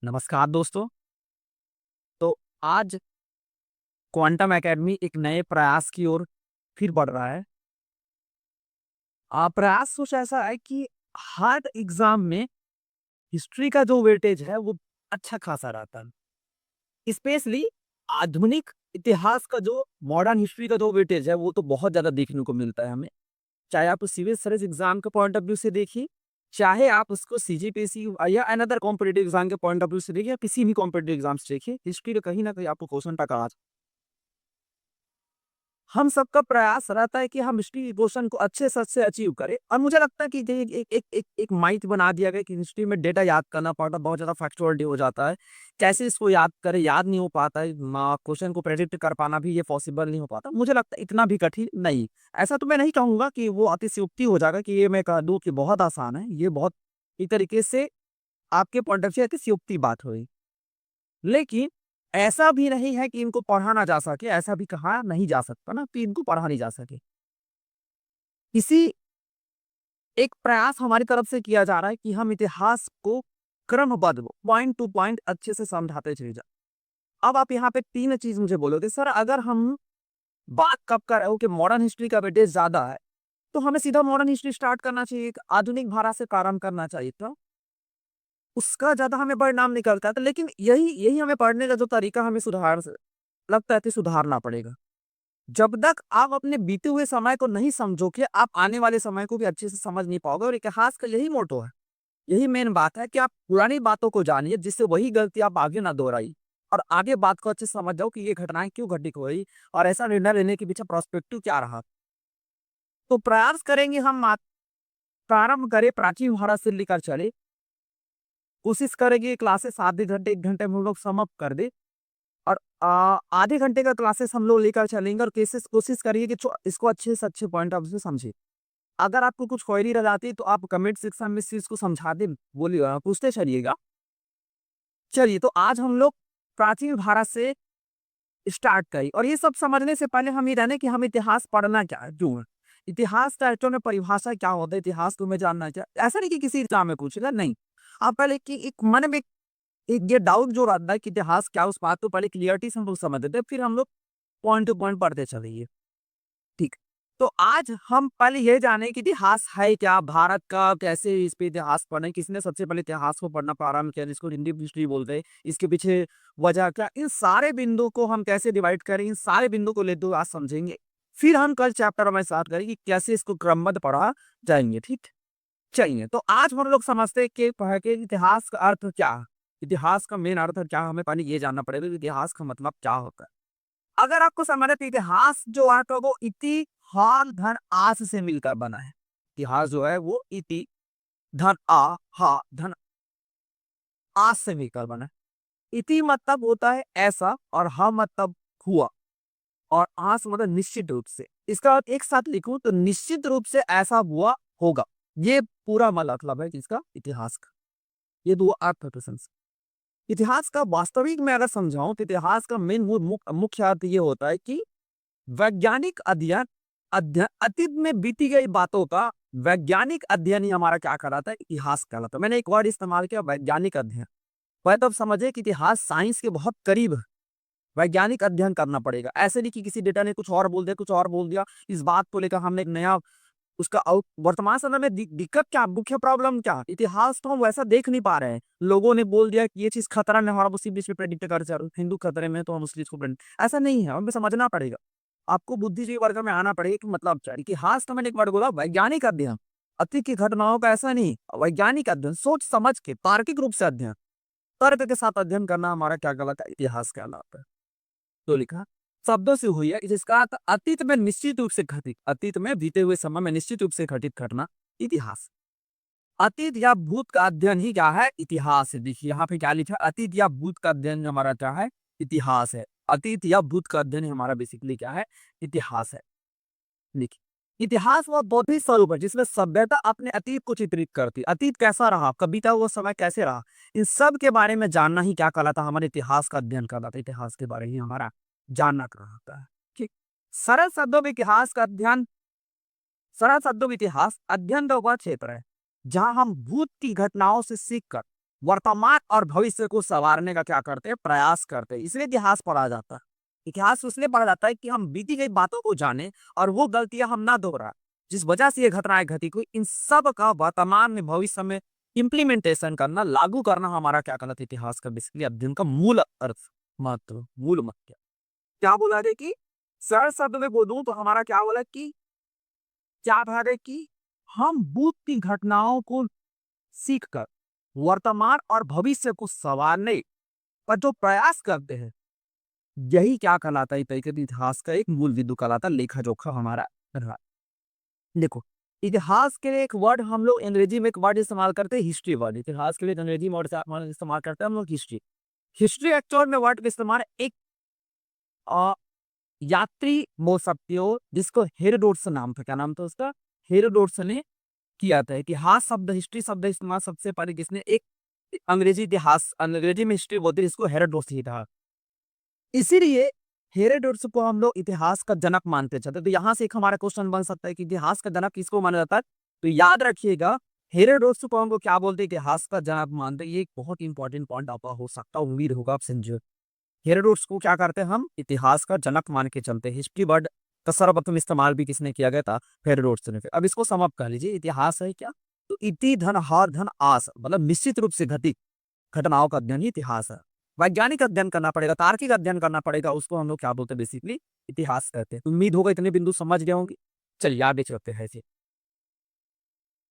नमस्कार दोस्तों। तो आज क्वांटम एकेडमी एक नए प्रयास की ओर फिर बढ़ रहा है। प्रयास कुछ ऐसा है कि हर एग्जाम में हिस्ट्री का जो वेटेज है वो अच्छा खासा रहता है। स्पेशली आधुनिक इतिहास का जो मॉडर्न हिस्ट्री का जो वेटेज है वो तो बहुत ज्यादा देखने को मिलता है हमें। चाहे आप सिविल सर्विस एग्जाम के पॉइंट ऑफ व्यू से देखिए, चाहे आप उसको सीजीपीएससी या अनदर कॉम्पिटिटिव एग्जाम के पॉइंट ऑफ व्यू से देखिए, या किसी भी कॉम्पिटिटिव एग्जाम से देखिए, हिस्ट्री का कहीं ना कहीं आपको क्वेश्चन टकरा आ। हम सबका प्रयास रहता है कि हम हिस्ट्री के क्वेश्चन को अच्छे से अच्छे अचीव करें, और मुझे लगता है कि ये एक माइथ बना दिया गया कि हिस्ट्री में डेटा याद करना पड़ता है, बहुत ज़्यादा फैक्चुअलिटी हो जाता है। कैसे इसको याद करें, याद नहीं हो पाता है, क्वेश्चन को प्रेडिक्ट कर पाना भी ये पॉसिबल नहीं हो पाता। मुझे लगता है इतना भी कठिन नहीं। ऐसा तो मैं नहीं कहूँगा कि वो अतिशयोक्ति हो जाएगा कि ये मैं कह दूँ कि बहुत आसान है। ये बहुत एक तरीके से आपके पॉइंट ऑफ व्यू से अतिशयोक्ति बात हुई। लेकिन ऐसा भी नहीं है कि इनको पढ़ा ना जा सके, ऐसा भी कहा नहीं जा सकता ना कि इनको पढ़ा नहीं जा सके। इसी एक प्रयास हमारी तरफ से किया जा रहा है कि हम इतिहास को क्रमबद्ध पॉइंट टू पॉइंट अच्छे से समझाते चले जाएं। अब आप यहाँ पे 3 चीज मुझे बोलोगे, सर अगर हम बात कब कर रहे हो कि मॉडर्न हिस्ट्री का वेटेज ज्यादा है, तो हमें सीधा मॉडर्न हिस्ट्री स्टार्ट करना चाहिए, एक आधुनिक धारा से प्रारंभ करना चाहिए था। उसका ज्यादा हमें परिणाम निकलता था, लेकिन यही यही हमें पढ़ने का जो तरीका हमें सुधार लगता है कि सुधारना पड़ेगा। जब तक आप अपने बीते हुए समय को नहीं समझोगे, आप आने वाले समय को भी अच्छे से समझ नहीं पाओगे। और इतिहास का यही मोटो है, यही मेन बात है कि आप पुरानी बातों को जानिए, जिससे वही गलती आप आगे ना दोहराई, और आगे बात को अच्छे से समझ जाओ कि ये घटनाएं क्यों घटित हो रही, और ऐसा निर्णय लेने के पीछे प्रोस्पेक्टिव क्या रहा। तो प्रयास करेंगे हम प्रारंभ करें प्राचीन भारत से लेकर चले। कोशिश करेंगे क्लासेस आधे घंटे 1 घंटे में हम लोग समाप्त कर दे, और आधे घंटे का क्लासेस हम लोग लेकर चलेंगे, और केसेस कोशिश करिए कि इसको अच्छे से अच्छे पॉइंट ऑफ व्यू से समझिए। अगर आपको कुछ क्वेरी रह जाती है तो आप कमेंट सेक्शन में इस चीज को समझा दे बोलिए, पूछते चलिएगा। चलिए, तो आज हम लोग प्राचीन भारत से स्टार्ट करें, और ये सब समझने से पहले हम ये जाने कि हम इतिहास पढ़ना क्या है, क्यों है। इतिहास का एक्चुअल में परिभाषा क्या होता है, इतिहास को मैं जानना चाहता, ऐसा नहीं कि किसी एग्जाम में पूछेगा, नहीं। आप पहले कि एक मन में एक ये डाउट जो रहता है कि इतिहास क्या है, उस बात को पहले क्लियरिटी से हम लोग समझ देते हैं, फिर हम लोग पॉइंट टू पॉइंट पढ़ते चलेंगे। ठीक। तो आज हम पहले ये जाने कि इतिहास है क्या, भारत का कैसे इस पे इतिहास पढ़े, किसने सबसे पहले इतिहास को पढ़ना प्रारंभ किया, जिसको इंडियन हिस्ट्री बोलते हैं, इसके पीछे वजह क्या, इन सारे बिंदु को हम कैसे डिवाइड करें, इन सारे बिंदु को लेते हुए आज समझेंगे। फिर हम कल चैप्टर में स्टार्ट करेंगे कि कैसे इसको क्रमबद्ध पढ़ा जाएंगे। ठीक। चाहिए तो आज हम लोग समझते हैं कि इतिहास का अर्थ क्या है। इतिहास का मेन अर्थ क्या है, हमें पहले ये जानना पड़ेगा कि इतिहास का मतलब क्या होता है। अगर आपको समझ है तो इतिहास जो अर्थ है वो इति हाल धन आस से मिलकर बना है। इतिहास जो है वो इति धन हा धन आस से मिलकर बना है। इति मतलब होता है ऐसा, और हा मतलब हुआ, और आस मतलब निश्चित रूप से। इसका अर्थ एक साथ लिखूं तो निश्चित रूप से ऐसा हुआ होगा। ये पूरा मतलब है इसका इतिहास का। ये दो अर्थ है प्रश्न से। इतिहास का वास्तविक में अगर समझाऊं तो इतिहास का मेन मुख्य अर्थ ये होता है कि वैज्ञानिक अध्ययन अध्ययन अतीत में बीती गई बातों का वैज्ञानिक अध्ययन ही हमारा क्या कहलाता है, इतिहास कहलाता है। मैंने एक वर्ड इस्तेमाल किया, वैज्ञानिक अध्ययन। वह तब समझे कि इतिहास साइंस के बहुत करीब है। वैज्ञानिक अध्ययन करना पड़ेगा, ऐसे नहीं कि किसी डेटा ने कुछ और बोल दिया, कुछ और बोल दिया। इस बात को लेकर हमने एक नया उसका वर्तमान समय में दिक्कत क्या, मुख्य प्रॉब्लम क्या, इतिहास तो हम वैसा देख नहीं पा रहे हैं। लोगों ने बोल दिया कि ये चीज खतरा नहीं, हमारा उसी बीच में प्रेडिक्ट कर चलो, हिंदू खतरे में तो हम उस चीज को ऐसा नहीं है, हमें समझना पड़ेगा। आपको बुद्धिजीवी वर्ग में आना पड़ेगा कि मतलब क्या है। इतिहास तो मैंने एक वर्ड बोला, वैज्ञानिक अध्ययन। अतीत की घटनाओं का ऐसा नहीं, वैज्ञानिक अध्ययन, सोच समझ के तार्किक रूप से अध्ययन, तर्क के साथ अध्ययन करना हमारा क्या कहलाता है, इतिहास कहलाता है। तो लिखा शब्दों से हुई है, जिसका अर्थ अतीत में निश्चित रूप से घटित, अतीत में बीते हुए समय में निश्चित रूप से घटित घटना इतिहास। अतीत या भूत का अध्ययन ही क्या है, इतिहास है। देखिए यहाँ पे क्या लिखा है, अतीत या भूत का अध्ययन हमारा क्या है, इतिहास है। अतीत या भूत का अध्ययन हमारा बेसिकली क्या है, इतिहास है। देखिए इतिहास वो बौद्धिक स्वरूप है जिसमें सभ्यता अपने अतीत को चित्रित करती है। अतीत कैसा रहा, कविता वो समय कैसे रहा, इन सब के बारे में जानना ही क्या कहलाता है, हमारे इतिहास का अध्ययन कहलाता है। इतिहास के बारे में हमारा जानना कहलाता है। ठीक। सरल शब्दों में इतिहास का अध्ययन, सरल शब्दों में इतिहास अध्ययन का वह क्षेत्र है जहां हम भूत की घटनाओं से सीख कर वर्तमान और भविष्य को संवारने का क्या करते हैं, प्रयास करते हैं। इसलिए इतिहास पढ़ा जाता है। इतिहास इसलिए पढ़ा जाता है कि हम बीती गई बातों को जाने और वो गलतियां हम ना दोहराएं, जिस वजह से ये घटनाएं घटी हुई, इन सब का वर्तमान में भविष्य में इम्प्लीमेंटेशन करना, लागू करना हमारा क्या कहलाता है, इतिहास का बेसिकली अध्ययन का मूल अर्थ, महत्व, मूल मत क्या बोला रे कि सरल शब्द में बोलूं तो हमारा क्या बोला कि क्या था रे कि हम बीती घटनाओं को सीखकर वर्तमान और भविष्य को संवारने का जो प्रयास करते हैं, यही क्या कहलाता है, तरीके से इतिहास का एक मूल बिंदु कहलाता है, लेखा जोखा हमारा रहा। देखो, इतिहास के लिए एक वर्ड हम लोग अंग्रेजी में एक वर्ड इस्तेमाल करते हैं, हिस्ट्री वर्ड। इतिहास के लिए अंग्रेजी वर्ड इस्तेमाल करते हैं हम लोग, हिस्ट्री। हिस्ट्री एक्चुअल में वर्ड का इस्तेमाल एक अ, यात्री बोल सकते हो, जिसको हेरोडोटस नाम था, क्या नाम था उसका, हेरोडोटस ने किया था। इतिहास शब्द, हिस्ट्री शब्द इस्तेमाल सबसे पहले किसने, एक अंग्रेजी इतिहास, अंग्रेजी में हिस्ट्री बोलते हैं, इसको हेरोडोटस ही था। इसीलिए हेरोडोटस को हम लोग इतिहास का जनक मानते चलते। तो यहाँ से एक हमारा क्वेश्चन बन सकता है कि इतिहास का जनक किसको माना जाता है, तो याद रखिएगा हेरोडोटस को हम लोग क्या बोलते हैं, इतिहास का जनक मानते हैं। ये एक बहुत इंपॉर्टेंट पॉइंट आपका हो सकता है, उम्मीद होगा आप समझे। हेरोडोटस को क्या करते हैं, हम इतिहास का जनक मान के चलते हैं। हिस्ट्री वर्ड का सर्वप्रथम इस्तेमाल भी किसने किया गया था, हेरोडोटस ने। अब इसको समाप्त कर लीजिए, इतिहास है क्या, तो इति धन हार धन आस, मतलब निश्चित रूप से घटित घटनाओं का अध्ययन ही इतिहास है। वैज्ञानिक अध्ययन करना पड़ेगा, तार्किक अध्ययन करना पड़ेगा, उसको हम लोग क्या बोलते हैं, बेसिकली इतिहास कहते हैं। उम्मीद होगा इतने बिंदु समझ गए होंगे। चलिए आगे चलते हैं ऐसे।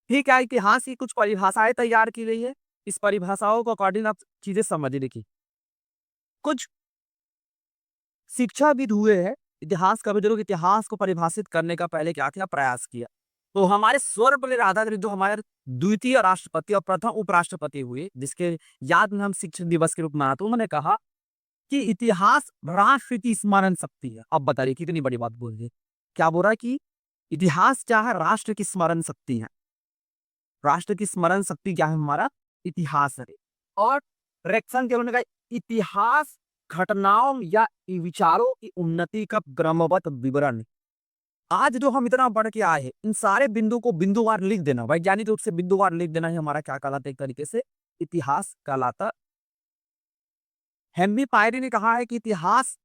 ठीक है, इतिहास की कुछ परिभाषाएं तैयार की गई है। इस परिभाषाओं को अकॉर्डिंग आप चीजें समझ देखिए। कुछ शिक्षाविद हुए हैं इतिहास का, जो लोग इतिहास को परिभाषित करने का पहले क्या किया, प्रयास किया। तो हमारे सर्वपल्ली राधाकृष्ण जो हमारे द्वितीय राष्ट्रपति और प्रथम उपराष्ट्रपति हुए, जिसके याद में हम शिक्षक दिवस के रूप में मनाते हैं, उन्होंने कहा कि इतिहास राष्ट्र की स्मरण शक्ति है। अब बताइए कितनी बड़ी बात बोल रही है। क्या बोल रहा है कि इतिहास क्या है, राष्ट्र की स्मरण शक्ति है। राष्ट्र की स्मरण शक्ति क्या है, हमारा इतिहास है। और रेक्सन के उन्होंने कहा इतिहास घटनाओं या विचारों की उन्नति का क्रमबद्ध विवरण। आज जो हम इतना पढ़ के आए हैं, इन सारे बिंदु को बिंदुवार लिख देना, वैज्ञानिक रूप से बिंदुवार लिख देना ही हमारा क्या कहलाता है, एक तरीके से इतिहास कहलाता। हेनरी पायरी ने कहा है कि इतिहास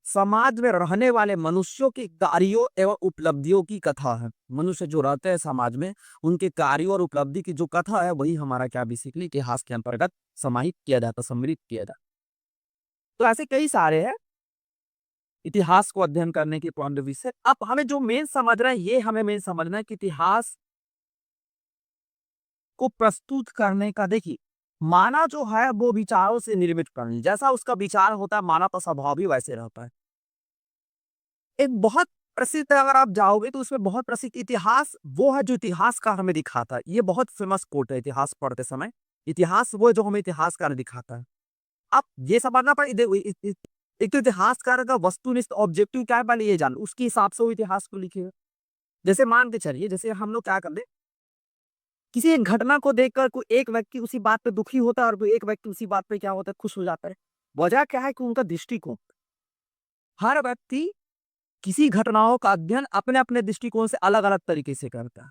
समाज में रहने वाले मनुष्यों की कार्यों एवं उपलब्धियों की कथा है। मनुष्य जो रहते हैं समाज में, उनके कार्यों और उपलब्धि की जो कथा है, वही हमारा क्या बेसिकली इतिहास के अंतर्गत समाहित किया जाता, सम्मिलित किया जाता। तो ऐसे कई सारे हैं इतिहास को अध्ययन करने के पॉइंट ऑफ व्यू से। अब हमें जो मेन समझना है, ये हमें मेन समझना है कि इतिहास को प्रस्तुत करने का, देखिए मानव जो है वो विचारों से निर्मित करनी, जैसा उसका विचार होता है मानव का स्वभाव भी वैसे रहता है। एक बहुत प्रसिद्ध, अगर आप जाओगे तो उसमें बहुत प्रसिद्ध इतिहास वो है जो इतिहासकार हमें दिखाता है। ये बहुत फेमस कोट है इतिहास पढ़ते समय, इतिहास वो है जो हमें इतिहासकार दिखाता है। आप ये समझना पड़े, एक तो इतिहासकार का वस्तुनिष्ठ ऑब्जेक्टिव क्या है, पहले ये जान, उसके हिसाब से वो इतिहास को लिखेगा। जैसे मान के चलिए, जैसे हम लोग क्या कर दे, किसी एक घटना को देखकर कोई एक व्यक्ति उसी बात पे दुखी होता है और कोई एक व्यक्ति उसी बात पे क्या होता है, खुश हो जाता है। वजह क्या है कि उनका दृष्टिकोण, हर व्यक्ति किसी घटनाओं का अध्ययन अपने अपने दृष्टिकोण से अलग अलग तरीके से करता है,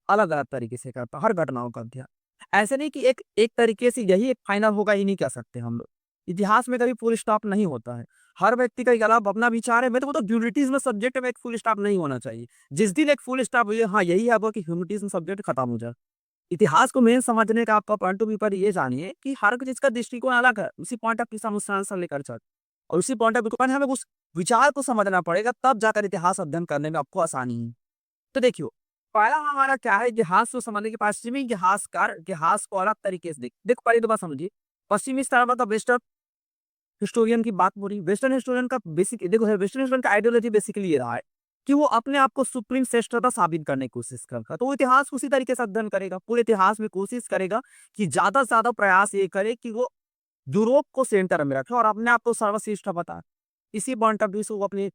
अलग अलग तरीके से करता है हर घटनाओं का अध्ययन। ऐसे नहीं कि एक एक तरीके से यही एक फाइनल होगा, ही नहीं कह सकते हम लोग। इतिहास में कभी फुल स्टॉप नहीं होता है, हर व्यक्ति का एक अलग अपना विचार है। मैं तो बोलता हूँ ह्यूमैनिटीज में सब्जेक्ट में एक फुल स्टॉप नहीं होना चाहिए। जिस दिन एक फुल स्टॉप हुई, हाँ यही है वो कि ह्यूमैनिटीज में सब्जेक्ट खत्म हो जाए। इतिहास को मेन समझने का आपका पॉइंट ऑफ व्यू पर ये जानिए कि हर चीज का दृष्टिकोण अलग है, उसी पॉइंट ऑफ व्यू से हम उससे आंसर लेकर चल, और उसी पॉइंट ऑफ व्यू पर हमें उस विचार को समझना पड़ेगा, तब जाकर इतिहास अध्ययन करने में आपको आसानी है। तो देखियो, पहला हमारा क्या है, इतिहास को समझने के पश्चिमी इतिहासकार इतिहास को अलग तरीके से देखो पहले तो बात समझिए। पश्चिमी स्टाइल मतलब वेस्टर्न हिस्टोरियन की बात हो रही। वेस्टर्न हिस्टोरियन का बेसिक देखो, वेस्टर्न हिस्टोरियन का आइडियोलॉजी बेसिकली ये रहा है कि वो अपने आप को सुप्रीम श्रेष्ठता साबित करने की कोशिश करता है। तो वो इतिहास उसी तरीके से अध्ययन करेगा, पूरे इतिहास में कोशिश करेगा कि ज्यादा से ज्यादा प्रयास ये करे कि वो यूरोप को सेंटर में रखे और अपने आप को सर्वश्रेष्ठ बताए। इसी पॉइंट ऑफ व्यू से वो अपने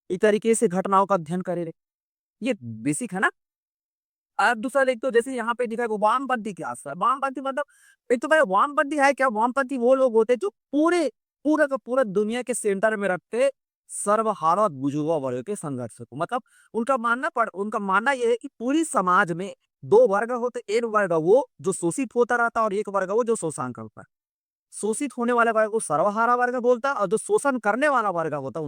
इस तरीके से घटनाओं का अध्ययन करे। ये बेसिक है ना। और दूसरा देख, तो जैसे यहाँ पे दिखा है वो वामपंथी क्या है। वामपंथी मतलब, एक तो भाई वामपंथी है क्या, वामपंथी वो लोग होते हैं जो पूरे पूरा का पूरा दुनिया के सेंटर में रखते सर्वहारा बुजुर्गों वर्ग के संघर्ष को। मतलब उनका मानना ये है कि पूरी समाज में दो वर्ग होते, एक वर्ग वो जो शोषित होता रहता है और एक वर्ग वो जो शोषण करता है। शोषित होने वाले वर्ग को सर्वहारा वर्ग बोलता है और जो शोषण करने वाला वर्ग होता है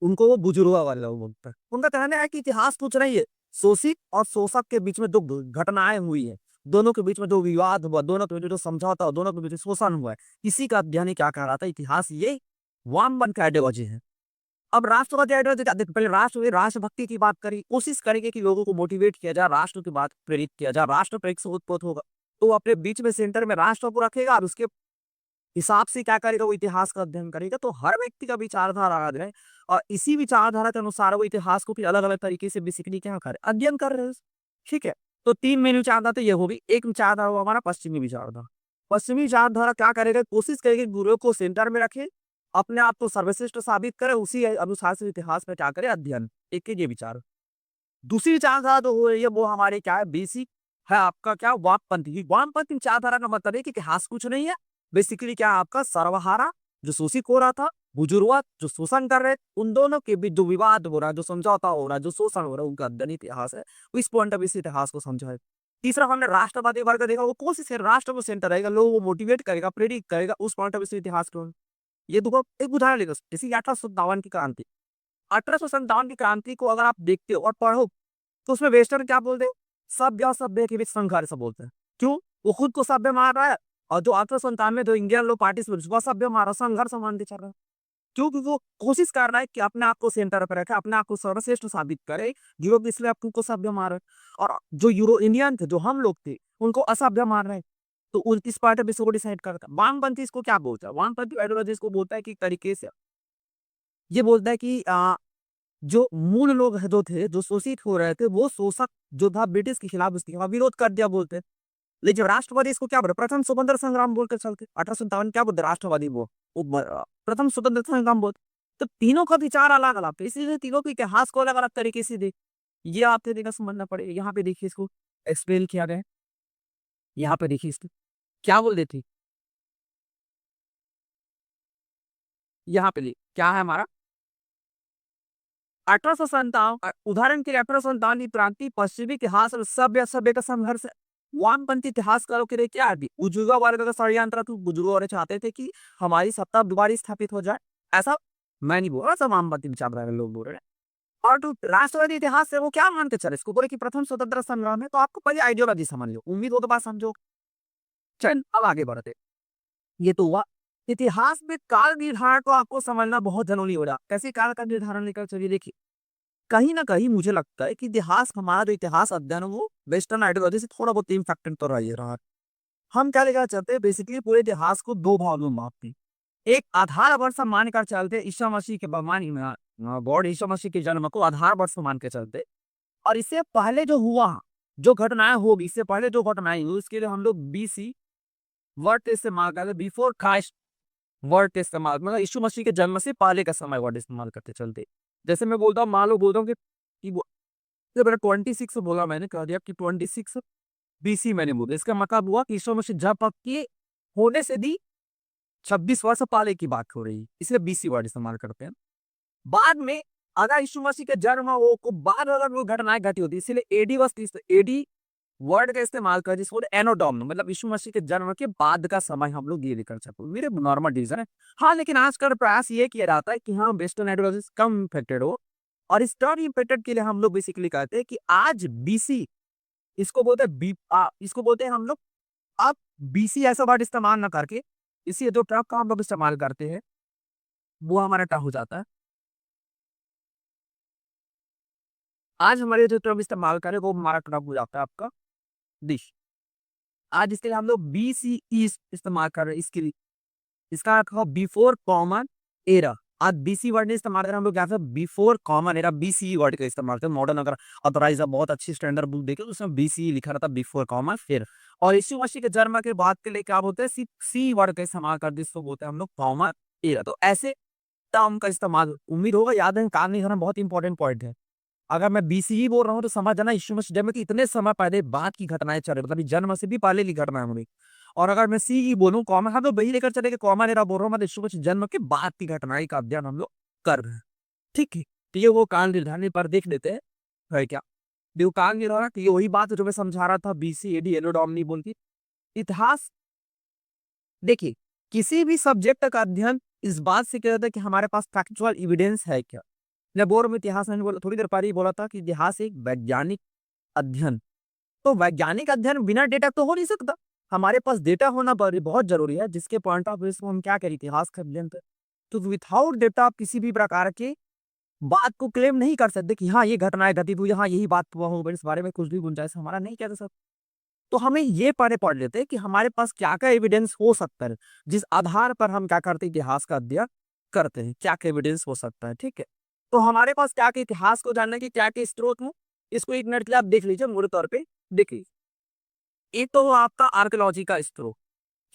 उनको वो बुजुर्ग वर्ग बोलता है। उनका कहना है कि इतिहास कुछ नहीं है, शोषित और शोषक के बीच में जो घटनाएं हुई है, दोनों के बीच में जो विवाद हुआ, दोनों के बीच में जो समझौता हुआ, दोनों के बीच में शोषण हुआ है, इसी का अध्ययन ही क्या कह रहा था, इतिहास ये वामपंथ का आइडियोलॉजी है। अब राष्ट्रवादी आइडियोलॉजी क्या, देखो पहले राष्ट्रभक्ति की बात करी, कोशिश करेंगे कि लोगों को मोटिवेट किया जाए, राष्ट्र की बात प्रेरित किया जाए, राष्ट्र प्रेरित से उत्पन्न होगा तो अपने बीच में सेंटर में राष्ट्र को रखेगा और उसके हिसाब से क्या करेगा, वो इतिहास का अध्ययन करेगा। तो हर व्यक्ति का विचारधारा अलग है और इसी विचारधारा के अनुसार वो इतिहास को फिर अलग अलग तरीके से बेसिकली क्या करे, अध्ययन कर रहे हैं। ठीक है, तो तीन मेन विचारधारा तो ये होगी। एक विचारधारा हुआ हमारा पश्चिमी विचारधारा। पश्चिमी विचारधारा क्या करेगा, कोशिश करेगी गुरुओं को सेंटर में रखे, अपने आप को सर्वश्रेष्ठ साबित करे, उसी अनुसार से इतिहास में क्या करे, अध्ययन। एक ये विचार। दूसरी विचारधारा जो हो रही है वो हमारे क्या है, बेसिक है आपका क्या, वामपंथी। वामपंथी विचारधारा का मतलब है कि इतिहास कुछ नहीं है, बेसिकली क्या आपका सर्वहारा जो शोषित हो रहा था, बुजुर्ग जो शोषण कर रहे, उन दोनों के बीच जो विवाद हो रहा है, जो समझौता हो रहा है, जो शोषण हो रहा है, उनका अध्ययन इतिहास है। इस पॉइंट ऑफ व्यू से इतिहास को समझा है। तीसरा हमने राष्ट्रवादी वर्ग देखा, वो कोशिश है राष्ट्र को सेंटर रहेगा, लोगों को मोटिवेट करेगा, प्रेरित करेगा, उस पॉइंट ऑफ व्यू से इतिहास को। ये देखो एक उदाहरण लेगा, जैसे 1857 की क्रांति। 1857 की क्रांति को अगर आप देखते हो और पढ़ो तो उसमें वेस्टर्न क्या बोलते हैं, सभ्य और सभ्य के बीच संघर्ष बोलते हैं। क्यों, वो खुद को सभ्य मार रहा है और जो 1857 में जो इंडियन लोग पार्टी सभ्य मारा, संघर्ष मानते चल रहा है। क्यों, क्योंकि वो कोशिश कर रहा है कि अपने आप को सेंटर पर रखे, अपने आप को सर्वश्रेष्ठ साबित करे। यूरोप इसलिए आप को सभ्य मार और जो यूरो इंडियन थे, जो हम लोग थे, उनको असभ्य मार रहे हैं। तो इस पार्ट ऑफ को डिसाइड करता है। वामपंथी इसको क्या बोलता है, वामपंथी आइडियोलॉजी इसको बोलता है कि तरीके से ये बोलता है कि जो मूल लोग है, जो थे, जो शोषित हो रहे थे, वो शोषक जो था ब्रिटिश के खिलाफ, उसके खिलाफ विरोध कर दिया बोलते हैं। लेकिन राष्ट्रवादी इसको क्या बोलते, प्रथम स्वतंत्र संग्राम बोलकर चलते। 1857 क्या बोलते राष्ट्रवादी, प्रथम स्वतंत्र संग्राम बोलते। तो तीनों का विचार अलग अलग थे, इसलिए तीनों के इतिहास को अलग अलग तरीके से देख, ये आपको देखा समझना पड़ेगा। यहाँ पे देखिए इसको एक्सप्लेन किया गया है। यहाँ पे देखिए इसको क्या बोल देती, यहाँ पे क्या है हमारा 1857। उदाहरण के लिए 1857 की क्रांति पश्चिमी इतिहास और सभ्य सभ्य का संघर्ष है। वामपंथी इतिहासकारों के लिए क्या है, बुजुर्ग वर्ग का षड्यंत्र था। बुजुर्ग वर्ग चाहते थे कि हमारी सत्ता दोबारा स्थापित हो जाए। ऐसा मैं नहीं बोल रहा, सब वामपंथी विचारधारा के लोग बोल रहे हैं। और जो राष्ट्रवादी इतिहास है वो क्या मानते चले, इसको बोले कि प्रथम स्वतंत्र संग्राम है। तो आपको पहले आइडियोलॉजी समझ लो, उम्मीद हो तो बात समझो। चल अब आगे बढ़ते, ये तो हुआ इतिहास में काल निर्धारण को आपको समझना बहुत जरूरी हो रहा। कैसे काल का निर्धारण लेकर चलिए देखिए, कहीं ना कहीं मुझे लगता है कि इतिहास, हमारा जो इतिहास अध्ययन है, वो वेस्टर्न आइडियोलॉजी से थोड़ा बहुत इम्पैक्टेड तो रहा ही रहा है। हम क्या लेकर चलते हैं, बेसिकली पूरे इतिहास को दो भागों में बांटते हैं। एक आधार वर्ष मानकर चलते हैं, ईसा मसीह के गॉड ईसा मसीह के जन्म को आधार वर्ष मान के चलते हैं। और इससे पहले जो हुआ, जो घटनाएं होगी, इससे पहले जो घटनाएं हुई, उसके लिए हम लोग बीसी वर्ड इस्तेमाल करते, बिफोर क्राइस्ट वर्ड इस्तेमाल, मतलब यीशु मसीह के जन्म से पहले का समय वर्ड इस्तेमाल करते चलते। जैसे मैं बोलता हूँ, मान लो बोलता हूँ कि ये मेरा 26 बोला, मैंने कह दिया कि 26 बीसी मैंने बोला। इसका मतलब हुआ कि यीशु मसीह जब तक के होने से भी 26 वर्ष पहले की बात हो रही है, इसलिए बीसी वर्ड इस्तेमाल करते हैं। बाद में अगर यीशु मसीह के जन्म हो को बाद अगर वो घटनाएं घटी होती, इसलिए एडी वर्ष, एडी वर्ड का इस्तेमाल कर, जिसको एनो डोमिनो, मतलब यीशु मसीह के जन्म के बाद का समय हम लोग ये लेकर चलते, मेरे नॉर्मल डिवीजन है। हाँ, लेकिन आजकल प्रयास ये किया जाता है कि हाँ वेस्टर्न आइडियोलॉजी कम इम्फेक्टेड हो, और इस टर्म इम्फेक्टेड के लिए हम लोग बेसिकली कहते हैं कि आज बीसी, इसको बोलते हैं इसको बोलते हैं हम लोग अब बीसी ऐसा वर्ड इस्तेमाल ना करके, इसी जो टर्म का हम लोग इस्तेमाल करते हैं वो हमारा टर्म हो जाता है। आज हमारे जो टर्म इस्तेमाल करें वो हमारा टर्म हो जाता है आपका दिश। आज इसके लिए हम लोग बीसीई इस्तेमाल कर रहे हैं। इसके लिए इसका अर्थ हो बिफोर कॉमन एरा। आज बीसी वर्ड नहीं इस्तेमाल करें हम लोग, क्या before common era, BCE word का इस्तेमाल करते हैं। मॉडर्न अगर ऑथराइज बहुत अच्छी स्टैंडर्ड बुक देखे तो उसमें बीसीई लिखा रहता है, बिफोर कॉमन फिर। और यीशु मसीह के जन्म के बाद के लिए क्या बोलते हैं, सी वर्ड का इस्तेमाल करते हैं, जिसको बोलते हैं हम लोग कॉमन एरा। तो ऐसे टर्म का इस्तेमाल उम्मीद होगा याद है, काम नहीं करना बहुत इंपॉर्टेंट पॉइंट है। अगर मैं बीसीई बोल रहा हूँ तो समझ जाना यीशु मसीह जन्म के इतने समय पहले बाद की घटनाएं चल रही, मतलब जन्म से भी पहले की घटनाएं हो रही। और अगर मैं सीई बोलूँ कॉमन, हाँ तो वही लेकर चले कि कॉमन एरा बोल रहा हूँ, मतलब यीशु मसीह जन्म के बाद की घटनाएं का अध्ययन हम लोग कर रहे हैं। ठीक है, तो ये वो काल निर्धारण पर देख लेते हैं है क्या। ड्यूकान नहीं रहा, ये वही बात जो मैं समझा रहा था बीसी एडी एनो डोमिनी बोल के। इतिहास देखिए, किसी भी सब्जेक्ट का अध्ययन इस बात से किया जाता है कि हमारे पास फैक्चुअल एविडेंस है क्या। मैं बोर में इतिहास मैंने बोला थोड़ी देर पहले ही बोला था कि इतिहास एक वैज्ञानिक अध्ययन, तो वैज्ञानिक अध्ययन बिना डेटा तो हो नहीं सकता। हमारे पास डेटा होना बहुत जरूरी है, जिसके पॉइंट ऑफ व्यू से हम क्या करें, इतिहास का अध्ययन करें। तो विथआउट डेटा आप किसी भी प्रकार के बात को क्लेम नहीं कर सकते कि हाँ ये घटनाएं घटित हुई, हाँ यही बात हुआ हो, इस बारे में कुछ भी गुंजाइश हमारा नहीं कहते सर। तो हमें ये पढ़े पढ़ लेते हैं कि हमारे पास क्या क्या एविडेंस हो सकता है, जिस आधार पर हम क्या करते हैं, इतिहास का अध्ययन करते हैं, क्या क्या एविडेंस हो सकता है। ठीक है, तो हमारे पास क्या क्या इतिहास को जानने के क्या क्या स्रोत है, इसको एक मिनट के लिए आप देख लीजिए, मूल तौर पे देखिए। एक तो आपका आर्कियोलॉजी का स्रोत,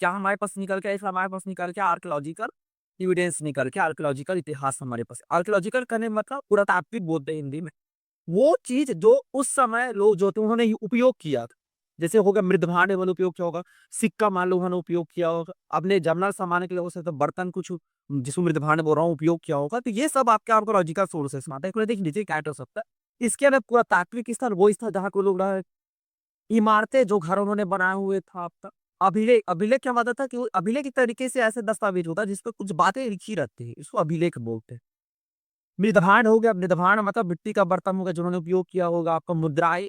क्या हमारे पास निकल के, हमारे पास निकल के आर्कियोलॉजिकल एविडेंस निकल के, आर्कियोलॉजिकल इतिहास हमारे पास। आर्कियोलॉजिकल करने मतलब पुरातात्विक बोलते हैं हिंदी में, वो चीज जो उस समय लोग जो थे उन्होंने उपयोग किया था। जैसे होगा मृदभांड उन्होंने उपयोग किया होगा, सिक्का मान लो उन्होंने उपयोग किया होगा, अपने जर्नल सामान के लिए हो सकता है बर्तन कुछ जिसको मृदभांड बोल रहा हूँ उपयोग किया होगा। तो ये सब आपके आर्कियोलॉजिकल सोर्सेस में आता है, देख लीजिए क्या हो सकता है। इसके अंदर पूरा तात्विक स्थल वो स्थल जहाँ को लोग रहा, इमारतें जो घर उन्होंने बनाए हुए था आपका। अभिलेख, अभिलेख क्या मतलब था कि वो अभिलेख एक तरीके से ऐसे दस्तावेज होता है जिसपे कुछ बातें लिखी रहती है, इसको अभिलेख बोलते हैं। मृदभांड हो गया, मृदभांड मतलब मिट्टी का बर्तन होगा जिन्होंने उपयोग किया होगा, आपका मुद्राएं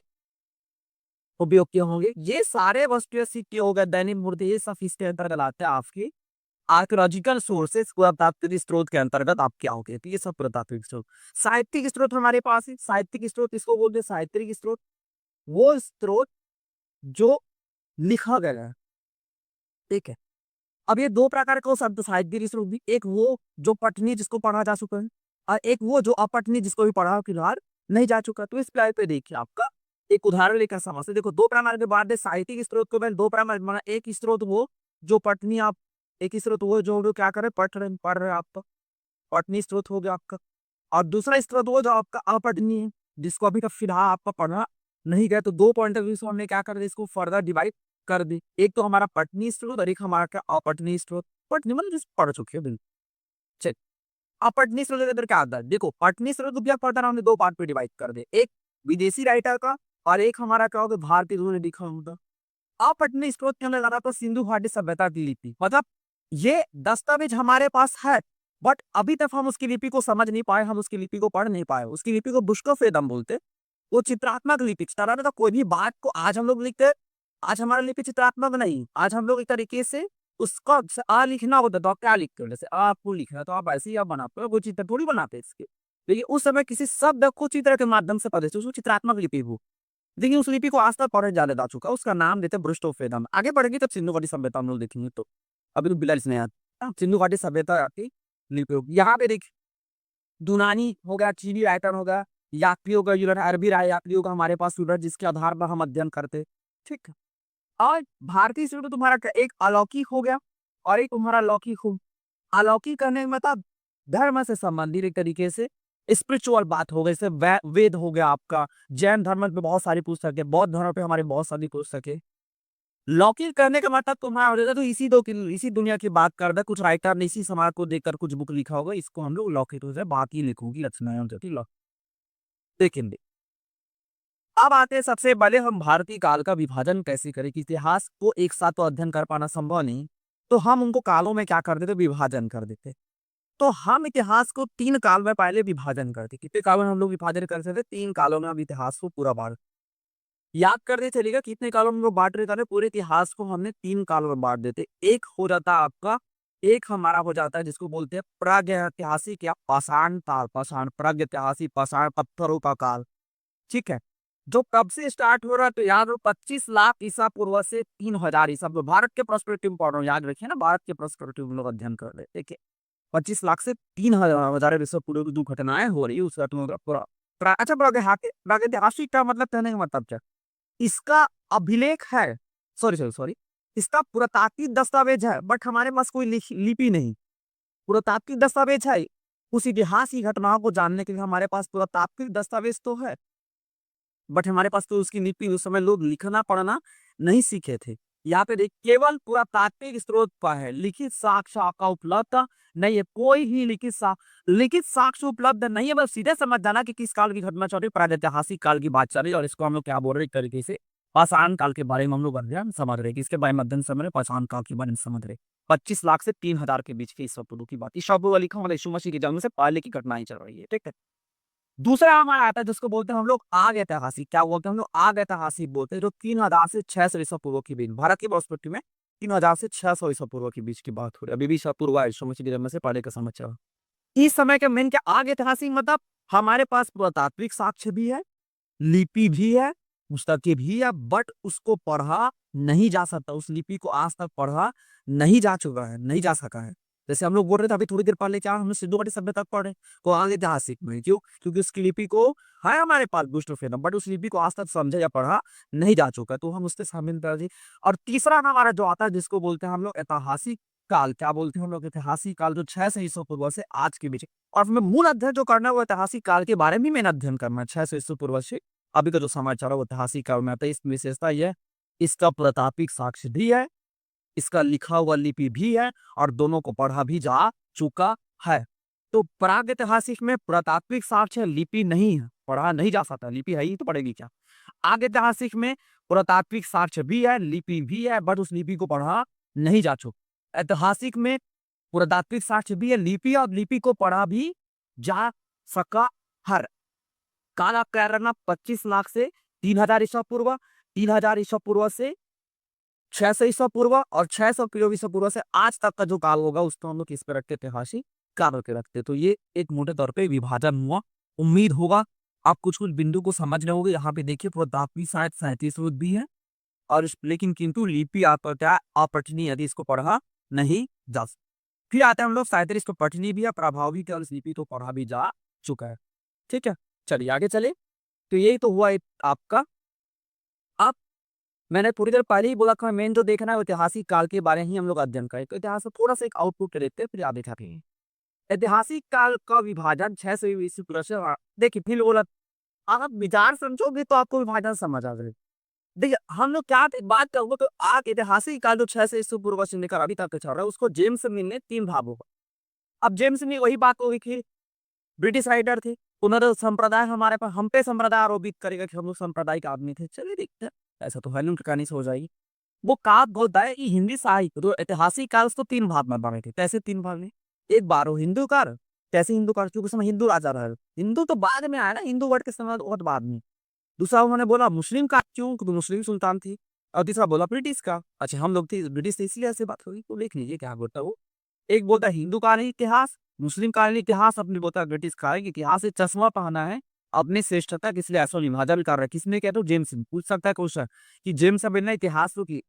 उपयोग किए होंगे। ये सारे वस्तुएं सिक्के हो गए, दैनिक मूर्ति, ये सब इसके अंतर्गत आते हैं आपकी आर्कियोलॉजिकल सोर्सेस, पुरातात्विक स्रोत के अंतर्गत आप क्या हो गए, तो ये सब पुरातात्विक स्रोत। साहित्यिक स्रोत हमारे पास है, साहित्यिक स्रोत इसको बोलते हैं, साहित्यिक स्रोत वो स्रोत जो लिखा गया है। ठीक है, अब ये दो प्रकार का शब्द साहित्यिक स्रोत भी, एक वो जो पठनीय जिसको पढ़ा जा चुका है, और एक वो जो अपठनीय जिसको भी पढ़ा फिलहाल नहीं जा चुका। तो इस स्लाइड पे देखिए आपका एक उदाहरण लेकर समझते, देखो दो प्रकार के बाद साहित्यिक स्रोत को मैंने दो प्रकार माना, एक स्रोत वो जो पठनीय आप, एक स्रोत वो जो क्या करे पढ़ रहे आपका पठनीय स्रोत हो गया आपका, और दूसरा स्रोत वो जो आपका अपठनीय है, जिसको अभी तक फिलहाल आपका पढ़ा नहीं गया। तो दो पॉइंट ऑफ व्यू से हमने क्या कर दिया, इसको फर्दर डिवाइड कर दी, एक तो हमारा पठनीय स्रोत और एक हमारा क्या अपठनीय स्रोत। पठनीय मतलब जिस पढ़ चुके हैं बिल्कुल। चल, अपठनीय स्रोत के अंदर क्या आता है, देखो पठनीय स्रोत उपयोग पढ़ता हमने दो पार्ट पे डिवाइड कर दे, एक विदेशी राइटर का और एक हमारा क्या होगा भारतीय जिन्होंने लिखा होगा। अपठनीय स्रोत के अंदर ज्यादा तो सिंधु घाटी सभ्यता की लिपि, मतलब ये दस्तावेज हमारे पास है, बट अभी तक हम उसकी लिपि को समझ नहीं पाए, हम उसकी लिपि को पढ़ नहीं पाए। उसकी लिपि को बुश्कोफेदम बोलते, वो चित्रात्मक लिपि, तरह कोई भी बात को आज हम लोग लिखते हैं, आज हमारा लिपि चित्रात्मक नहीं, आज हम लोग एक तरीके से उसका आ लिखना होता है तो आप क्या लिखते हो, जैसे आपको लिखना है तो आप ऐसे ही आप बनाते हो, वो चित्र थोड़ी बनाते हैं इसके। लेकिन उस समय किसी शब्द को चित्र के माध्यम से पढ़े, उसको चित्रात्मक लिपि वो। देखिए उस लिपि को आज तक पढ़े जाने जा चुका, उसका नाम देते हैं ब्रुस्टोफेदम। आगे बढ़ेंगे तब सिंधु घाटी सभ्यता हम लोग देखेंगे, तो अभी तो बिलाल नहीं आता, सिंधु घाटी सभ्यता की लिपि होगी। यहाँ पे देखिए यूनानी हो गया, चीनी राइटर हो गया, यात्रियों का यूनान अरबी राय यात्रियों का हमारे पास सूरज जिसके आधार पर हम अध्ययन करते। ठीक है, और भारतीय सूर्य तुम्हारा एक अलौकिक हो गया और एक तुम्हारा लौकिक हो। अलौकिक करने का मतलब धर्म से संबंधित एक तरीके से स्पिरिचुअल बात हो गई, जैसे वेद हो गया आपका, जैन धर्म पे बहुत सारी पुस्तकें, बौद्ध धर्म पे हमारी बहुत सारी पुस्तकें। लौकिक करने का मतलब तुम्हारा हो जाता, तो इसी दुनिया की बात कर दे, कुछ राइटर ने इसी समाज को देखकर कुछ बुक लिखा होगा, इसको हम लोग लौकिक हो जाए, बाकी लिखोगी रचनाएं हो जाती देखेंगे। अब आते हैं सबसे पहले हम भारतीय काल का विभाजन कैसे करें, कि इतिहास को एक साथ तो अध्ययन कर पाना संभव नहीं, तो हम उनको कालों में क्या कर देते, विभाजन कर देते। तो हम इतिहास को तीन काल में पहले विभाजन करते, कितने कालों में हम लोग विभाजन कर सकते, तीन कालों में हम इतिहास को पूरा बांट याद करते चलेगा, कितने कालों में हम लोग बांट रहे थे, पूरे इतिहास को हमने तीन कालों में बांट देते। एक हो जाता है आपका, एक हमारा हो जाता है जिसको बोलते हैं प्रागैतिहासिक या पाषाण काल, पाषाण प्रागैतिहासिक पाषाण पत्थरों का काल। ठीक है, जो कब से स्टार्ट हो रहा है, तो याद हो 25 लाख ईसा पूर्व से 3000 ईसा पूर्व। भारत के पर्सपेक्टिव पढ़ रहा हूँ, याद रखिए ना, भारत के पर्सपेक्टिव हम लोग अध्ययन कर रहे हैं। ठीक है, 25 लाख से 3000 ईसा पूर्व की जो घटनाएं हो रही है उसका पूरा अच्छा प्रागैतिहासिक का मतलब कहने का मतलब क्या, इसका अभिलेख है, सॉरी सॉरी सॉरी, इसका पुरातात्विक दस्तावेज है, बट हमारे पास कोई लिपि नहीं। पुरातात्विक दस्तावेज है, उस इतिहास की घटनाओं को जानने के लिए हमारे पास पुरातात्विक दस्तावेज तो है, बट हमारे पास तो उसकी लिपि, उस समय लोग लिखना पढ़ना नहीं सीखे थे। यहाँ पे देखिए केवल पुरातात्विक स्रोत पर है, लिखित साक्ष्य आपका उपलब्ध नहीं है, कोई ही लिखित साक्ष्य उपलब्ध नहीं है। बस सीधे समझ जाना कि किस काल की घटना चल रही है, प्रागैतिहासिक काल की बात चल रही है और इसको हम लोग क्या बोल रहे हैं एक तरीके से पाषाण काल के बारे में हम लोग अध्ययन समझ रहे हैं कि इसके बारे में अध्ययन समझ रहे हैं, पाषाण काल के बारे में समझ रहे हैं। 25 लाख से 3000 के बीच की ईसा पूर्व की बात, ईसा पूर्व लिखा मतलब यीशु मसीह के जन्म से पहले की घटनाएं चल रही है, ठीक है। दूसरा हमारा आता है जिसको बोलते हैं हम लोग आग ऐतिहासिक, क्या बोलते हैं हम लोग आग ऐतिहासिक बोलते हैं, जो 3000 से 600 ईसा पूर्व के बीच भारत की पर्सपेक्टिव में 3000 से 600 ईसा पूर्व के बीच की बात हो रही है। अभी भी ईसा पूर्व यीशु मसीह के जन्म से पहले का समय चल रहा है। इस समय के मेन क्या आग ऐतिहासिक मतलब हमारे पास पुरातात्विक साक्ष्य भी है, लिपि भी है, पुस्तकें भी है, बट उसको पढ़ा नहीं जा सकता, उस लिपि को आज तक पढ़ा नहीं जा चुका है, नहीं जा सका है। जैसे हम लोग बोल रहे थे अभी थोड़ी देर पहले क्या हमने सिंधु घाटी सभ्यता पढ़े को आगे ऐतिहासिक में, क्यों? क्योंकि उसकी लिपि को है हमारे पास बुस्ट ऑफ बट उस लिपि को आज तक समझा या पढ़ा नहीं जा चुका, तो हम उससे शामिल कर दिए। और तीसरा हमारा जो आता है जिसको बोलते हैं हम लोग ऐतिहासिक काल, क्या बोलते हैं हम लोग ऐतिहासिक काल, जो 600 ईसा पूर्व से आज के बीच। और हमें मूल अध्ययन जो करना है वो ऐतिहासिक काल के बारे में मैंने अध्ययन करना है, 600 ईसा पूर्व से अभी का जो समाचार है वो ऐतिहासिक काल में आता है। इसकी विशेषता ये है, इसका प्रतापिक साक्ष्य भी है, इसका लिखा हुआ लिपि भी है और दोनों को पढ़ा भी जा चुका है। तो प्रागैतिहासिक में पुरातात्विक साक्ष्य लिपि नहीं है, पढ़ा नहीं जा सकता, लिपि है ही तो पढ़ेगी क्या। आग ऐतिहासिक में पुरातात्विक साक्ष्य भी है, लिपि भी है, बट उस लिपि को पढ़ा नहीं जा चुका। ऐतिहासिक में पुरातात्विक साक्ष्य भी है, लिपि और लिपि को पढ़ा भी जा सका हर काला कैरना 25 लाख से 3000 ईसा पूर्व, 3000 ईसा पूर्व से 600 ईसा पूर्व और 600 किलो ईसा पूर्व से आज तक का जो काल होगा उसको हम लोग किस पे रखते, ऐतिहासिक काल पे रखते। तो ये एक मोटे तौर पे विभाजन हुआ। उम्मीद होगा आप कुछ-कुछ बिंदु को समझ रहे होंगे। यहाँ पे देखिए पुरातात्विक शायद 37 भी है और लेकिन किंतु लिपि आपका क्या अपठनीय, यदि इसको पढ़ा नहीं जा सकता। फिर आते हैं हम लोग 37 को पठनीय भी है, प्रभाव भी क्या, और इस लिपि को पढ़ा भी जा चुका है। ठीक है, चलिए आगे चले। तो यही तो हुआ एक आपका। अब मैंने थोड़ी देर पहले ही बोला था मेन जो देखना है ऐतिहासिक काल के बारे ही हम लोग अध्ययन करें, तो इतिहास में थोड़ा सा एक आउटपुट देखते हैं फिर आगे जाते हैं। ऐतिहासिक काल का विभाजन 600 ईसा पूर्व से देखिए फिर बोला आप विचार समझोगे तो आपको विभाजन समझ आ जाएगा। देखिए हम लोग क्या बात करूंगा तो आग ऐतिहासिक काल जो 600 ईसा पूर्व से लेकर अभी तक चल रहा है उसको जेम्स मिल ने 3 भागों का। अब जेम्स मिल वही बात होगी कि ब्रिटिश राइटर थे, उन्होंने संप्रदाय हमारे पास हम पे संप्रदाय आरोपित करेगा कि हम लोग सांप्रदायिक आदमी थे। चलिए देखते हैं, ऐसा तो है नहीं, उनकी कहानी से हो जाएगी। वो काव्य बोलता है कि हिंदी साहित्य तो ऐतिहासिक काल तो 3 भाग में बने थे, कैसे 3 भाग में? एक बारो हिंदू काल, कैसे हिंदू काल, क्योंकि उस समय हिंदू राजा रहे, हिंदू तो बाद में आया ना, हिंदू वर्ड के समय बहुत बाद में। दूसरा उन्होंने बोला मुस्लिम काल, क्यों? क्योंकि मुस्लिम सुल्तान थी। और तीसरा बोला ब्रिटिश का, अच्छा हम लोग थे ब्रिटिश थे इसलिए ऐसी बात हुई, तो देख लीजिए क्या बोलता है वो। एक बोलता है हिंदू कालीन इतिहास, मुस्लिम कालीन इतिहास, अपने बोलता है ब्रिटिश कालीन इतिहास से चश्मा पहना है अपनी श्रेष्ठता किस लिए ऐसा विभाजन कर रहा है, किसने कहते हो? जेम्स ने। पूछ सकता है क्वेश्चन कि जेम्स अब ने इतिहास को की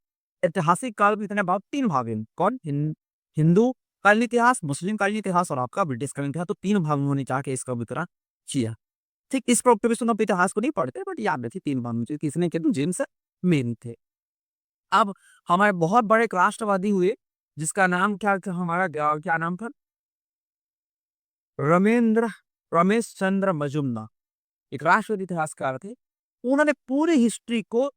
ऐतिहासिक काल में इतने भाग 3 भाग हैं, कौन? हिंदू कालीन इतिहास, मुस्लिम कालीन इतिहास और आपका ब्रिटिश कालीन इतिहास, तो 3 भाग में होने चाह के इसका वितरण किया। ठीक इस प्रोक्टिविस्ट आप इतिहास को नहीं पढ़ते बट याद रखिए 3 भाग में किसने कहते हो? जेम्स मेन थे। अब हमारे बहुत बड़े एक राष्ट्रवादी हुए जिसका नाम क्या था, हमारा क्या नाम था? रमेंद्र रमेश चंद्र मजुमदार, एक राष्ट्रवादी इतिहासकार थे। उन्होंने पूरी हिस्ट्री को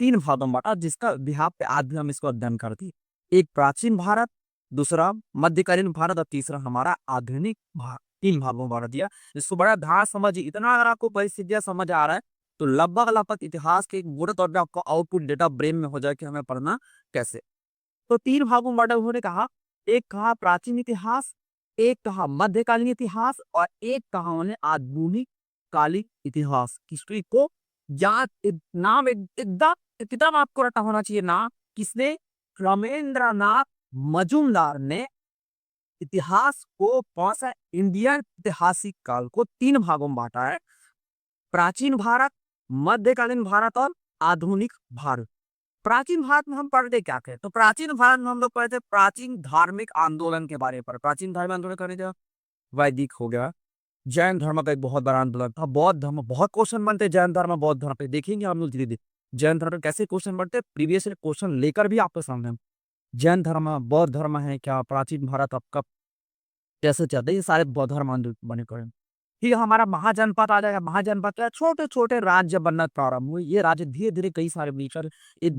3 भागों में बांटा जिसका बिहार पे आज भी हम इसको अध्ययन करते हैं। एक प्राचीन भारत, दूसरा मध्यकालीन भारत और तीसरा हमारा आधुनिक भारत, 3 भागों में बांट दिया। इसको बड़ा ध्यान समझिए, इतना अगर आपको परिस्थितियां समझ आ रहा है तो लगभग इतिहास के एक मोटे तौर पे आपको आउटपुट डेटा ब्रेन में हो जाए कि हमें पढ़ना कैसे। तो 3 भागों में बांटा उन्होंने कहा, एक कहा प्राचीन इतिहास, एक कहा मध्यकालीन इतिहास और एक कहा उन्होंने आधुनिक कालीन इतिहास। हिस्ट्री को याद नाम एकदम एकदम आपको रटा होना चाहिए ना, किसने? रमेंद्रनाथ मजूमदार ने इतिहास को पहुंचा इंडियन ऐतिहासिक काल को 3 भागों में बांटा है, प्राचीन भारत, मध्यकालीन भारत और आधुनिक भारत। प्राचीन भारत में हम पढ़ते क्या थे? तो प्राचीन भारत में हम लोग पढ़ते प्राचीन धार्मिक आंदोलन के बारे पर। प्राचीन धार्मिक आंदोलन करने जो वैदिक हो गया, जैन धर्म का एक बहुत बड़ा आंदोलन था, बौद्ध धर्म, बहुत क्वेश्चन बनते जैन धर्म बौद्ध धर्म पे, देखेंगे हम लोग धीरे धीरे जैन धर्म पे कैसे क्वेश्चन बनते, प्रीवियस क्वेश्चन लेकर भी आपके सामने हम जैन धर्म बौद्ध धर्म है क्या, प्राचीन भारत अब कब कैसे चलते, ये सारे बौद्ध धर्म आंदोलन बने करें। फिर हमारा महाजनपद आ जाएगा, महाजनपद क्या, छोटे छोटे राज्य बनना प्रारंभ हुए, ये राज्य धीरे धीरे कई सारे मिलकर एक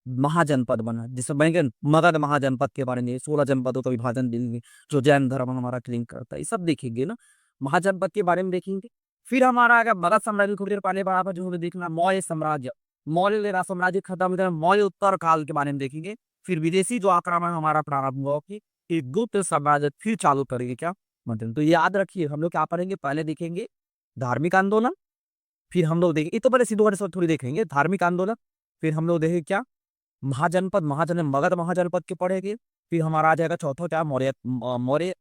महाजनपद बना, जिसमें बैंगन मगध महाजनपद के बारे में 16 जनपदों का विभाजन देंगे, जो जैन धर्म हमारा क्लीन करता है, ये सब देखेंगे ना। महाजनपद के बारे में देखेंगे। फिर हमारा अगर मगध साम्राज्य को थोड़ी देर पहले बढ़ा जो हमें देखना, मौर्य साम्राज्य, मौर्य साम्राज्य खत्म हो गया, मौर्य उत्तर काल के बारे में देखेंगे। फिर विदेशी जो आक्रमण हमारा प्रारंभ हुआ कि गुप्त साम्राज्य फिर चालू करेंगे क्या मतलब। तो याद रखिए हम लोग क्या पढ़ेंगे, पहले देखेंगे धार्मिक आंदोलन, फिर हम लोग देखेंगे, ये तो पहले सिद्धू घाटी सब थोड़ी देखेंगे, धार्मिक आंदोलन, फिर हम लोग देखेंगे क्या महाजनपद, मगध महाजनपद के पढ़ेंगे। फिर हमारा आ जाएगा चौथा क्या मौर्य मौर्य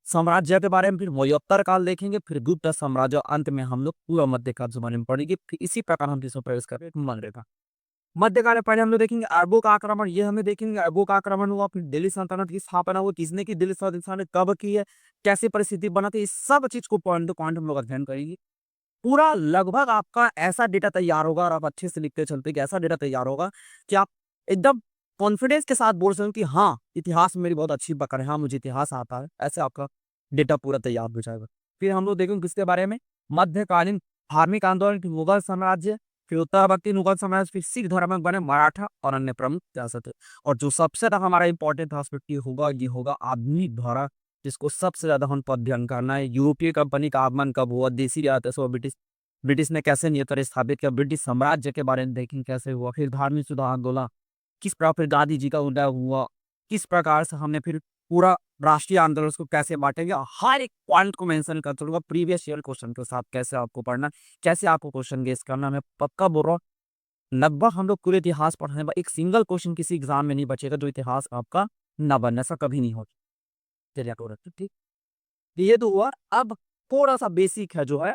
साम्राज्य के बारे में, फिर मौर्योत्तर काल देखेंगे, फिर गुप्त साम्राज्य, अंत में हम लोग पूरा मध्यकाल के बारे में पढ़ेंगे। फिर इसी प्रकार हम इसमें प्रवेश करेंगे मध्यकाल। मध्यकाल में पहले हम लोग देखेंगे अरबों का आक्रमण, ये हमें देखेंगे अरबों का आक्रमण हुआ, फिर दिल्ली सल्तनत की स्थापना हुई, किसने की दिल्ली सल्तनत कब की है, कैसे परिस्थिति बना थी, इस सब चीज को पॉइंट टू पॉइंट हम लोग अध्ययन करेंगे। पूरा लगभग आपका ऐसा डेटा तैयार होगा और आप अच्छे से लिखते चलते कि ऐसा डेटा तैयार होगा कि आप एकदम कॉन्फिडेंस के साथ बोल सकते कि हाँ इतिहास में मेरी बहुत अच्छी पकड़ है, हाँ मुझे इतिहास आता है, ऐसे आपका डेटा पूरा तैयार हो जाएगा। फिर हम लोग देखेंगे किसके बारे में, मध्यकालीन धार्मिक आंदोलन, मुगल साम्राज्य, फिर उत्तरवर्ती मुगल साम्राज्य, फिर सिख धर्म में बने मराठा और अन्य प्रमुख रियासत। और जो सबसे ज्यादा हमारा इंपॉर्टेंट एस्पेक्ट होगा, ये होगा आधुनिक भारत, जिसको सबसे ज्यादा हम पर अध्ययन करना है। यूरोपीय कंपनी का आगमन कब हुआ, देसी रियासत, ब्रिटिश ब्रिटिश ने कैसे नियंत्रण स्थापित किया, ब्रिटिश साम्राज्य के बारे में देखेंगे कैसे हुआ, फिर धार्मिक सुधार आंदोलन किस प्रकार, फिर गांधी जी का उदय हुआ, किस प्रकार से हमने फिर पूरा राष्ट्रीय आंदोलन को कैसे बांटेंगे, हर एक पॉइंट को मेंशन कर चलूंगा प्रीवियस ईयर क्वेश्चन के साथ, कैसे आपको पढ़ना, कैसे आपको क्वेश्चन गेस करना। मैं पक्का बोल रहा हूँ लगभग हम लोग पूरे इतिहास पढ़ने में एक सिंगल क्वेश्चन किसी एग्जाम में नहीं बचेगा जो इतिहास आपका न बनने, ऐसा कभी नहीं होगा। चलिए ठीक, ये तो हुआ। अब थोड़ा सा बेसिक है जो है,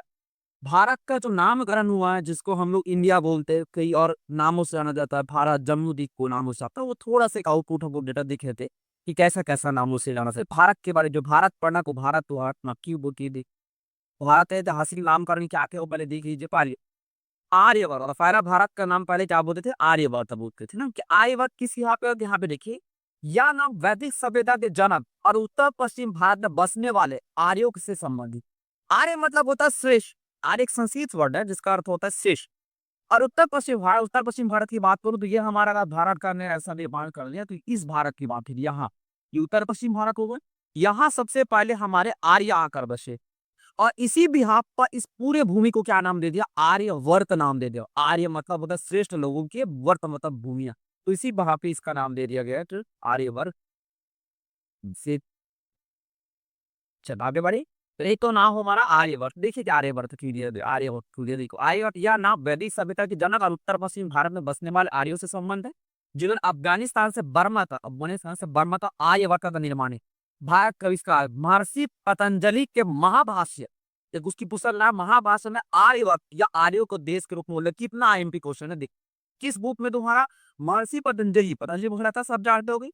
भारत का जो नामकरण हुआ है, जिसको हम लोग इंडिया बोलते हैं, कई और नामों से जाना जाता है, भारत जम्मू को नामों से आता है, वो थोड़ा सा आउटपुट हमको डेटा दिख रहे थे कि कैसा कैसा नामों से जाना चाहिए। भारत के बारे में जो भारत पढ़ना को भारत तो क्यों बोलती है, भारत है ऐतिहासिक नामकरण क्या क्या, वो पहले देख लीजिए। पहले आर्यवर्त, और पहला भारत का नाम पहले क्या बोलते थे, आर्यवर्त बोलते थे ना, कि आर्यवर्त किस यहाँ पे देखिए, यह नाम वैदिक सभ्यता के जनक और उत्तर पश्चिम भारत में बसने वाले आर्यों से संबंधित। आर्य मतलब होता है श्रेष्ठ, आर्य एक संस्कृत वर्ड है जिसका अर्थ होता है श्रेष्ठ। और उत्तर पश्चिम भारत की बात करूं तो ये हमारा अगर भारत का ने ऐसा निर्माण कर लिया, तो इस भारत की बात है यहाँ, ये उत्तर पश्चिम भारत होगा। यहाँ सबसे पहले हमारे आर्य आकर बसे, और इसी बिहार पर इस पूरे भूमि को क्या नाम दे दिया, आर्यवर्त नाम दे दिया। आर्य मतलब होता है श्रेष्ठ लोगों के, वर्त मतलब भूमिया, तो इसी बिहार पे इसका नाम दे दिया गया है, तो आर्यवर्त से। चल आगे बढ़े, तो एक तो नाम हो हमारा आर्यवर्त। देखिए क्या आर्यवर्त क्लियर, आर्यवर्त क्लियर देखो, आर्यवर्त यह नाम वैदिक सभ्यता के जनक और उत्तर पश्चिम भारत में बसने वाले आर्यों से संबंध है, जिन्होंने अफगानिस्तान से बर्मा तक, अफगानिस्तान से बर्मा तक आर्यवर्त का निर्माण है। भारत का आविष्कार महर्षि पतंजलि के महाभाष्य, एक उसकी पुस्तक नाम महाभाष्य में आर्यवर्त या आर्यों को देश के रूप में उल्लेख, कितना आईएमपी क्वेश्चन है देख, किस बुक में तुम्हारा महर्षि पतंजलि, पतंजलि बुक रहता सब जानते होगे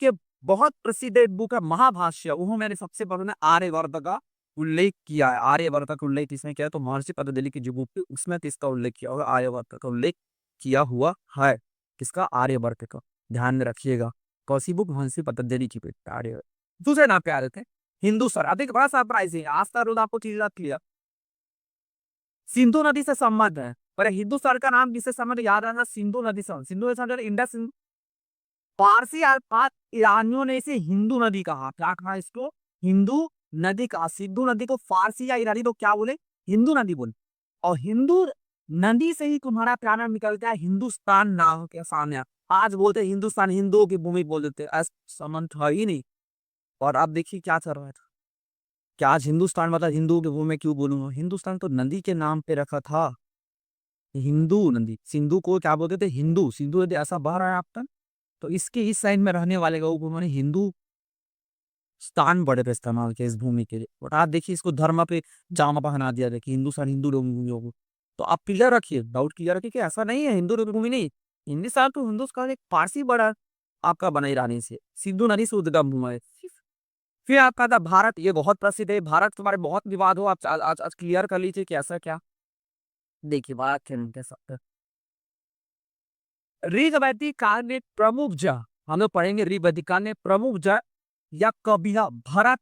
कि बहुत प्रसिद्ध एक बुक है महाभाष्य, वो मैंने सबसे पहले आर्यवर्त का उल्लेख किया है। आर्यवर्त का उल्लेख इसमें किया है, तो महर्षि पतंजलि की जो बुक थी उसमें तो इसका उल्लेख किया होगा, आर्यवर्त का उल्लेख किया हुआ है। किसका, आर्यवर्त का, ध्यान में रखिएगा। कौन सी बुक, महर्षि पतंजलि की बुक, आर्यवर्त। दूसरे नाम पे आ रहे थे हिंदू सर, अधिक बड़ा सरप्राइज है, आज तक आपको चीज क्लियर, सिंधु नदी से संबंध है, पर हिंदू सर का नाम किससे संबंध याद रखना, सिंधु नदी से, सिंधु नदी इंडस, पारसी अल्पात ईरानियों ने इसे हिंदू नदी कहा, क्या कहा इसको, हिंदू नदी कहा। सिंधु नदी को फारसी या ईरानी तो क्या बोले, हिंदू नदी बोले। और हिंदू नदी से ही तुम्हारा क्या नाम निकलता है, हिंदुस्तान नाम के सामने। आज बोलते हैं हिंदुस्तान, हिंदुओं की भूमि बोल देते, ऐसा संबंध था ही नहीं। और अब देखिए क्या चल रहा था, क्या आज हिंदुस्तान मतलब हिंदू की भूमि क्यों बोलूंगा, हिंदुस्तान तो नदी के नाम पे रखा था, हिंदू नदी। सिंधु को क्या बोलते थे, हिंदू, सिंधु नदी ऐसा बह रहा है आप तक, तो इसके इस साइड में रहने वाले लोगों को उन्होंने हिंदू स्थान बड़े पे इस्तेमाल किया इस भूमि के लिए। और आप देखिए इसको धर्म पे जामा पहना दिया, देखिए हिंदुस्तान हिंदू लोगों को। तो आप क्लियर रखिए, डाउट क्लियर रखिए कि ऐसा नहीं है हिंदू भूमि नहीं, हिंदुस्तान तो हिंदुस्तान एक पारसी बड़ा आपका बना ईरानी से, सिंधु नदी से उद्गम हुआ है। फिर आपका था भारत, ये बहुत प्रसिद्ध है, भारत तुम्हारे बहुत विवाद हो, आप आज क्लियर कर लीजिए कि ऐसा क्या। देखिए भारत के सकते ऋग्वैदिक काल में प्रमुख ज, हम लोग पढ़ेंगे ऋग्वैदिक काल में प्रमुख ज या कविया भरत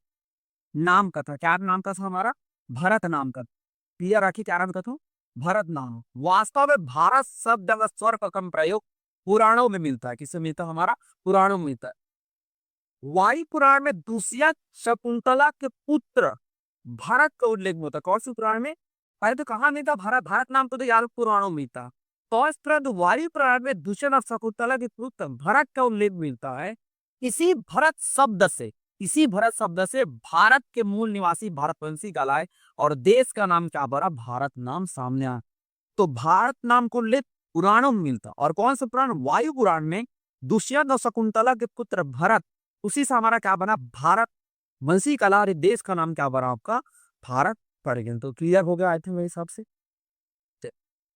नाम का था। क्या नाम का था हमारा, भरत नाम का। क्लियर रखिए क्या नाम का था, भरत नाम। वास्तव में भारत शब्द का स्वर का कम प्रयोग पुराणों में मिलता है। किससे मिलता है? हमारा पुराणों में मिलता है। वायु पुराण में दुष्यंत शकुंतला के पुत्र भरत का उल्लेख होता है। कौन से पुराण में? पहले तो कहाँ मिलता? भारत। भारत नाम तो यार पुराणों में मिलता। तो इस तरह वायु पुराण में दुष्यंत और शकुंतला के पुत्र भरत का उल्लेख मिलता है। इसी भरत शब्द से, इसी भरत शब्द से भारत के मूल निवासी भारतवंशी कहलाए और देश का नाम क्या बना? भारत नाम सामने आया। तो भारत नाम को उल्लेख पुराणों में मिलता। और कौन सा पुराण? वायु पुराण में दुष्यंत और शकुंतला के पुत्र भरत, उसी से हमारा क्या बना? भारत वंशी कला। और देश का नाम क्या बना आपका? भारत पड़ गया। तो क्लियर हो गया आई थिंक मेरे हिसाब से।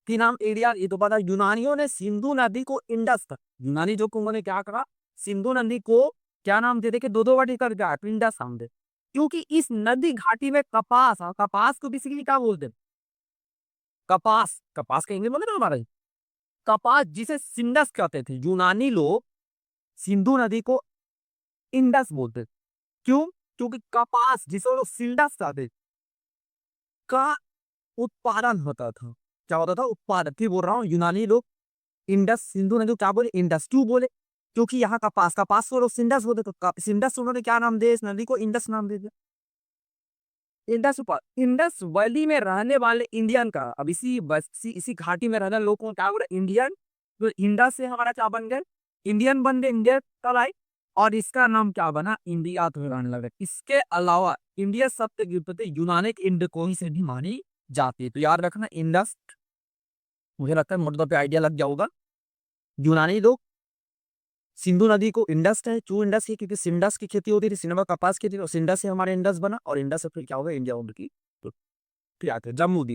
कि नाम एरिया ये तो पता। यूनानियों ने सिंधु नदी को इंडस तक, यूनानी जो उन्होंने क्या कहा? सिंधु नदी को क्या नाम दे? देखिए दो दो बार कर गया इंडस नाम दे, क्योंकि इस नदी घाटी में कपास, कपास को बेसिकली क्या बोलते हैं? कपास, कपास का इंग्लिश बोले ना हमारे, कपास जिसे सिंडस कहते थे यूनानी लोग, सिंधु नदी को इंडस बोलते थे। क्यों? क्योंकि कपास जिसे वो लोग सिंडस कहते का उत्पादन होता था। क्या होता था? उत्पादन। फिर बोल रहा हूँ यूनानी लोग इंडस, सिंधु नदी को क्या बोले? इंडस। क्यों बोले? क्योंकि यहाँ कपास, कपास को लोग सिंडस बोलते, तो सिंडस उन्होंने क्या नाम दिया? इस नदी को इंडस नाम दे दिया। इंडस ऊपर, इंडस वैली में रहने वाले इंडियन का, अब इसी घाटी में रहने लोगों को क्या बोले? इंडियन। तो इंडस से हमारा क्या बन गया? इंडियन बन गए। इंडिया कल आई और इसका नाम क्या बना? इंडिया तो रहने लगा। इसके अलावा इंडिया शब्द की उत्पत्ति यूनानिक इंड को ही से भी मानी जाती है। तो याद रखना इंडस, मुझे लगता है मोटे तौर पे आइडिया लग गया होगा। यूनानी लोग सिंधु नदी को इंडस है। क्यों इंडस है? क्योंकि सिंडस की खेती होती थी, सिनेमा कपास की थी, और सिंडस से हमारे इंडस बना और इंडस से फिर क्या होगा? इंडिया उनकी। तो क्या है? जम्मू।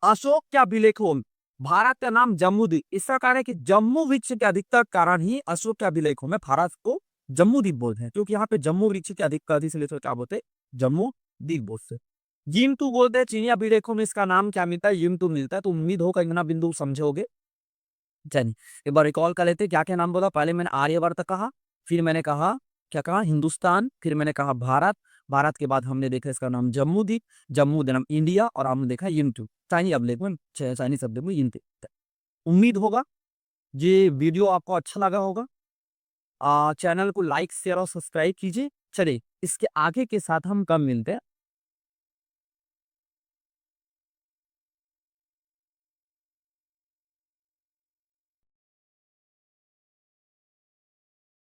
अशोक के अभिलेखों में भारत का नाम जम्मू द्वीप, इसका कारण है कि जम्मू वृक्ष के अधिकतर कारण ही अशोक के अभिलेखों में भारत को जम्मू द्वीप बोलते हैं, क्योंकि यहाँ पे जम्मू वृक्ष के अधिकतर, इसलिए तो क्या बोलते हैं? जम्मू द्वीप बोलते हैं। यिंतु बोलते हैं चीनी अभिलेखों में इसका नाम क्या मिलता है? यिंतु मिलता है। तो उम्मीद हो कहीं ना बिंदु समझोगे। चलिए एक बार रिकॉल कर लेते हैं क्या क्या नाम बोला। पहले मैंने आर्यवर्त कहा, फिर मैंने कहा क्या कहा? हिंदुस्तान, फिर मैंने कहा भारत, भारत के बाद हमने देखा इसका नाम जम्मू द्वीप, जम्मू नाम इंडिया, और हमने देखा यिंतु चाइनीज अभिलेख में, चाइनीज शब्द में यिंतु। उम्मीद होगा ये वीडियो आपको अच्छा लगा होगा। चैनल को लाइक शेयर और सब्सक्राइब कीजिए। चलिए इसके आगे के साथ हम कब मिलते हैं